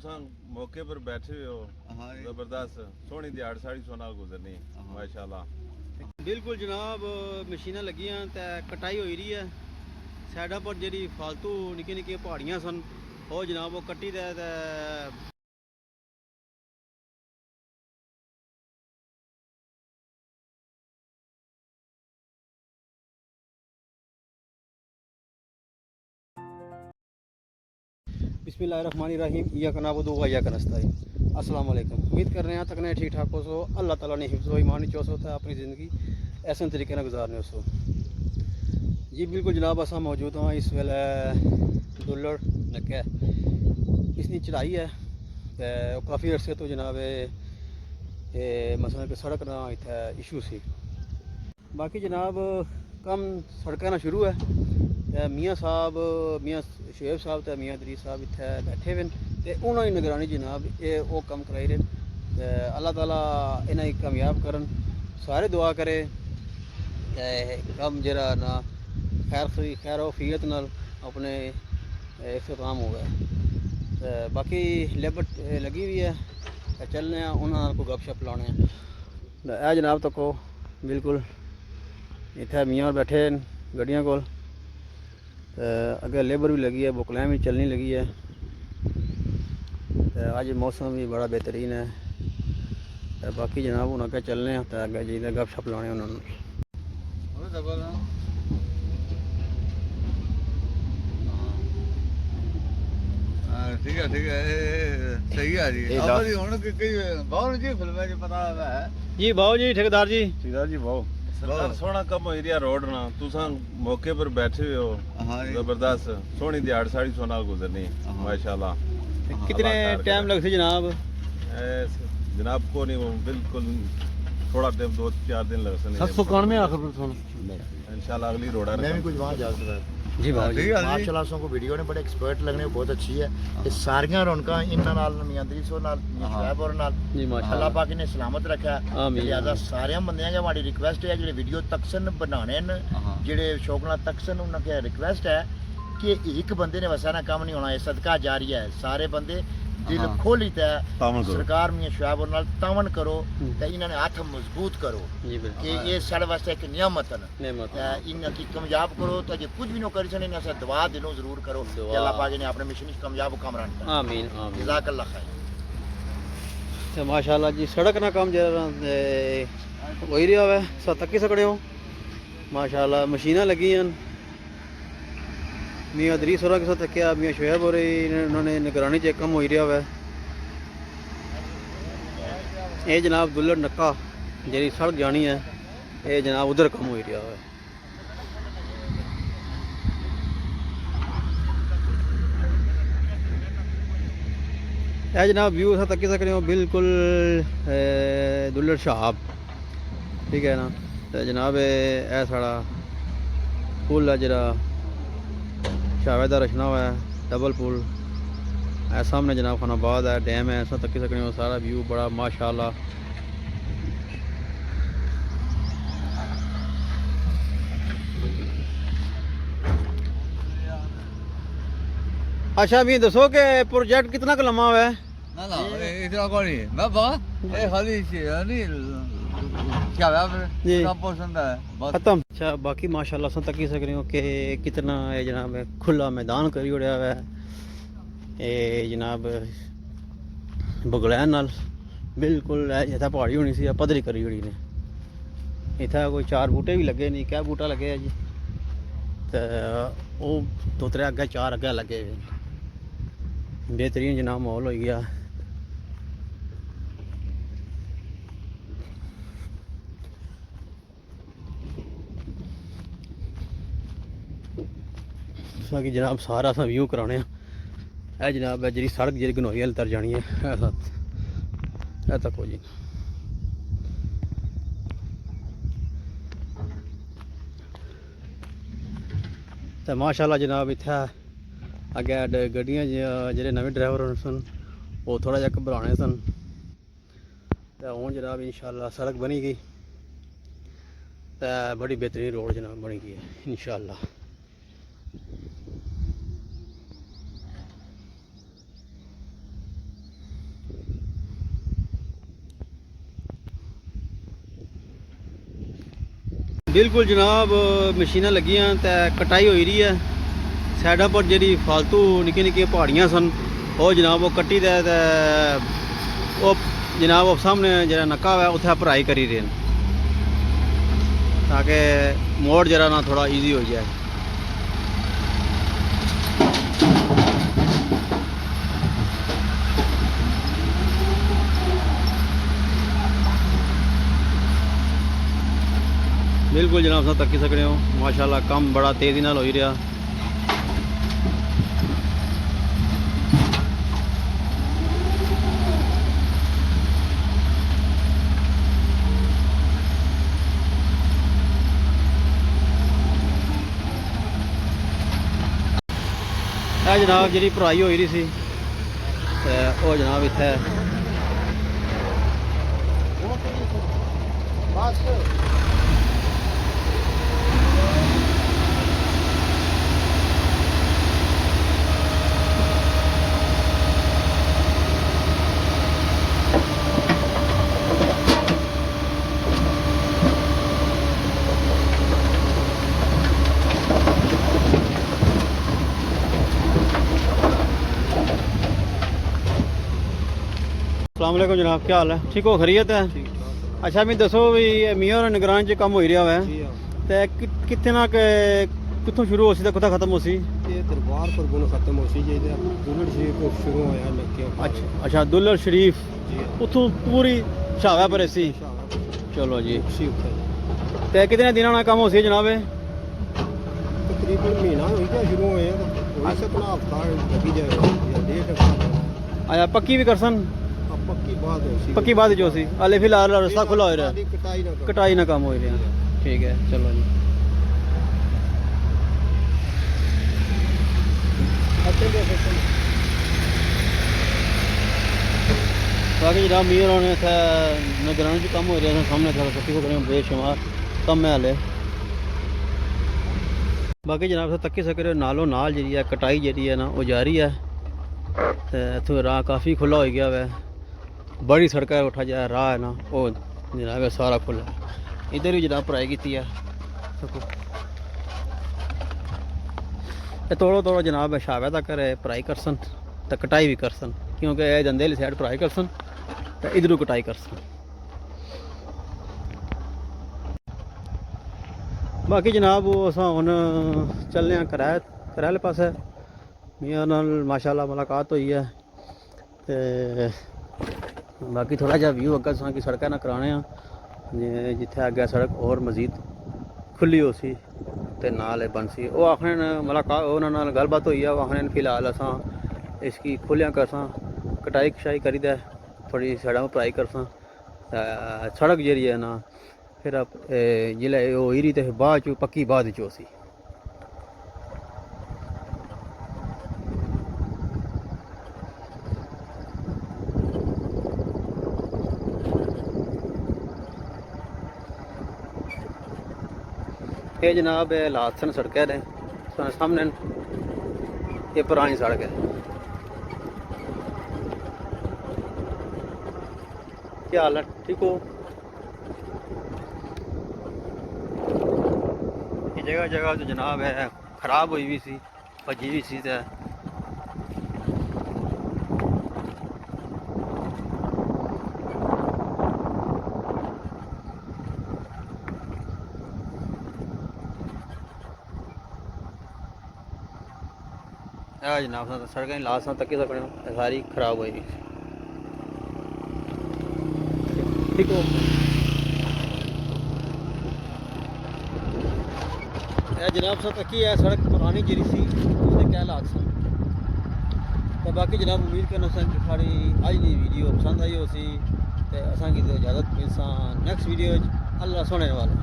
तुसां मौके पर बैठे हो जबरदस्त सोहनी दिहाड़ साड़ी सोना गुजरनी माशाल्लाह। बिल्कुल जनाब मशीनां लगियां ते कटाई होई रही है साइडा पर जी फालतू निक्की निक्की पहाड़ियां सन और जनाब वो कट्टी दे बिस्मिल्लाहिर्रहमानिर्रहीम या कनाबुदु व या कनस्ताईन। अस्सलाम वालेकुम। उम्मीद कर रहे हैं तक ने ठीक ठाक हो सो अल्लाह ताला ने हिफ्ज़ व ईमान चौसो था अपनी ज़िंदगी ऐसे तरीके से गुजारने सो जी बिल्कुल जनाब असा मौजूद हाँ इस वेले दुल्लड़ नक्के इसकी चढ़ाई है तो काफ़ी अरसे तो जनाब मसला कि सड़क ना इतना इशू सी बाकी जनाब कम सड़क ना शुरू है मियाँ साहब मियाँ शुएब साहब तो मियाँ दरीस साहब इतने बैठे हुए तो उन्होंने निगरानी जनाब ये वो कम कराई रहे अल्लाह ताला इन्हें कामयाब करन सारे दुआ करे कम जरा ना खैर वफियत नाल अपने इख्तिताम हो गए बाकी लेबर लगी हुई है चलने उन्होंने को गपशप लाने है जनाब तक बिल्कुल इतने मियाँ बैठे गड्डियां कोल अगर लेबर भी लगी है बुकलैम भी चलनी लगी है तो अज मौसम भी बड़ा बेहतरीन है तो बाकी जनाब हूँ अगर चलने तो अगर जी गपशप लाने उन्होंने ठीक है सही है जी जी फिल्म पता है जी भाओ जी ठेकेदार जी भाओ सरकार सोहना कम हो रहा रोड ना तुसां मौके पर बैठे हो जबरदस्त सोहनी दिहाड़ साड़ी सोना गुजरनी माशाल्लाह। कितने टाइम लगते जनाब जनाब को नहीं वो बिल्कुल थोड़ा टाइम 2-4 दिन लग सकते 791 आखिर इंशाल्लाह अगली रोड मैं भी कुछ वहाँ जा सकता जी भाई माशाल्लाह को वीडियो ने बड़े एक्सपर्ट लगने बहुत अच्छी है ये सारियां रौनकां इन्हां नाल मियां दरीसो नाल मियां शुएब और नाल अल्लाह पाक ने सलामत रखा लिहाजा सारे बंदियां के हमारी रिक्वेस्ट है जेडे वीडियो तकसन बनाने न जेडे शौक नाल तकसन उन्हें रिक्वेस्ट है कि एक बंदे ने वैसा ना काम नहीं होना ये सदका जारी है सारे बंदे दिल खोली तै सरकार मियां शुएब और नाल तावन करो ते इन्हां ने हाथ मजबूत करो कि ये साढ़े वास्ते एक नियामत है इन्हां की कामयाब करो तो जे कुछ भी नो करी सन इन्हां से दुआ दिलों जरूर करो कि अल्लाह पाक ने अपने मिशन में कामयाब कामरान करे आमीन आमीन जज़ाकल्लाह खैर। तो माशाल्लाह जी सड़क ना काम जरा हो ही रहा है तकी सकते हो माशाल्लाह मशीनां लगी हैं मियाँ दरीस होर के साथ तकिया मियाँ शुएब हो रही उन्होंने निगरानी चेक कम हो ही रहा है ये जनाब दुल्लड़ नक्का जी सड़क जानी है ये जनाब उधर कम हो ही रहा है यह जनाब व्यू अस तकी सकते हो बिल्कुल दुल्लड़ शहाब ठीक है ना तो जनाब यह साड़ा पुल है जरा शावे का रचना हुआ है डबल पुल है सामने जनाब खानाबाद है डैम है ऐसा तकी सकते हो सारा व्यू बड़ा माशाल्लाह। अच्छा भी दसो कि प्रोजेक्ट कितना का लम्बा हुआ है ना इतना को नहीं मैं बात ये खाली नहीं क्या खत्म। अच्छा बाकी माशाल्लाह से तकी सक रहे हो कि कितना है जनाब खुला मैदान करी उड़िया हुआ है ये जनाब बगलैन नाल बिल्कुल इतना पहाड़ी होनी सी पद्धरी करी उड़ी ने इतना कोई 4 बूटे भी लगे नहीं क्या बूटा लगे है जी तो वो 2-3 अगे 4 अगे लगे बेहतरीन जनाब माहौल हो गया। कि जनाब सारा अस व्यू कराने है जनाब है जी सड़क जी गनोई हल तर जानी है तको जी तो माशाल्लाह जनाब इत्थै अगे गड्डियां जेह्ड़े नवे ड्राइवर सन वो थोड़ा जहा घबराने सन तो हूँ जनाब इंशाल्लाह सड़क बनी गई तो बड़ी बेहतरीन रोड जनाब बनी गई है इंशाल्लाह। ਬਿਲਕੁਲ ਜਨਾਬ ਮਸ਼ੀਨਾਂ ਲੱਗੀਆਂ ਤੇ ਕਟਾਈ ਹੋਈ ਰਹੀ ਹੈ। ਸਾਈਡਾਂ ਪਰ ਜਿਹੜੀ ਫालतू ਨਿੱਕੀਆਂ ਨਿੱਕੀਆਂ ਪਹਾੜੀਆਂ ਸਨ ਉਹ ਜਨਾਬ ਉਹ ਕੱਟੀ ਦੇ ਤੇ ਉਹ ਜਨਾਬ ਉਹ ਸਾਹਮਣੇ ਜਿਹੜਾ ਨੱਕਾ ਹੈ ਉੱਥੇ ਭਰਾਈ ਕਰੀ ਰਹੇ ਨੇ ਤਾਂ ਕਿ ਮੋੜ ਜਰਾ ਨਾ ਥੋੜਾ ਈਜ਼ੀ ਹੋ ਜਾਏ। बिल्कुल जनाब साहब तक सकते हो माशाल्लाह काम बड़ा तेज़ी नाल हो ही रहा। जनाब जी भराई हो रही सी वो जनाब इत्थे अस्सलाम वालेकुम जनाब, क्या हाल है? ठीक हो, खैरियत है? अच्छा मैं दसो भी मियां और निगरान च काम हो रहा है ते कितने ना कितों शुरू हो सी ते कुत्थों खत्म हो सी? ये दरबार पर बुन खत्म हो सी जे दुल्हन शरीफ को शुरू होया लगे। अच्छा दुल्हन शरीफ उतों पूरी शावा पर सी। चलो जी ते कितने दिनों ना काम हो सी जनाब? तकरीबन महीना हो गया शुरू होया हो सकना हफ्ता लगी जाएगा या डेढ़ हफ्ता। अच्छा पक्की भी करसन? पक्की बात जो सी हाले फिलहाल रास्ता खुला हो रहा है, कटाई ना काम हो रहा है। ठीक है चलो जी। बाकी जनाब मीर होने निगरानी च कम हो रहा है सामने कट्टी को करें बेशुमार कम है हाले। बाकी जनाब से तक्की सके नालों नाल जी है कटाई जी है ना वो जारी है। तो इतों राह काफ़ी खुला हो गया वै, बड़ी सड़क है उठा जाए राह है ना वो जनाब सारा खुला है। इधर भी जनाब भराई की है तोड़ो तोड़ो जनाब शावे तक भराई करसन तो कटाई भी करसन क्योंकि दंदे वाली साइड भराई करसन तो इधरों कटाई करसन। बाकी जनाब वो अस हुन चलने कराए वाले पास मियां नाल माशाल्लाह मुलाकात हुई है ते बाकी थोड़ा जहा व्यू अगर तुसां की सड़क ना कराने जिथे अगे सड़क और मजीद खुली हो सी ते नाल बन सी वो आखने मुलाकात उन्होंने नाल गलबात हुई है। वो आखने फिलहाल असां इसकी खुलियां करसां कटाई कशाई करी दे थोड़ी साइडा में भराई करसां सड़क जी है ना फिर जिले हो रही तो बाद चो पक्की बाद चो सी। ये जनाब हालात सन सड़क ने सामने ये पुरानी सड़क है। क्या हाल है? ठीक हो? ये जगह जगह तो जनाब है खराब हुई भी सी भजी भी सी। जनाब सड़क लास्ट तक सकने सारी खराब हुई। ठीक हो? जनाब सा तकी है सड़क पुरानी जी सी उसके क्या हालात सन। तो बाकी जनाब उम्मीद करना सन कि साड़ी अज की वीडियो पसंद आई हो सी ते असां की इजाज़त मिलसा नेक्स्ट वीडियो अल्लाह सोने वाला।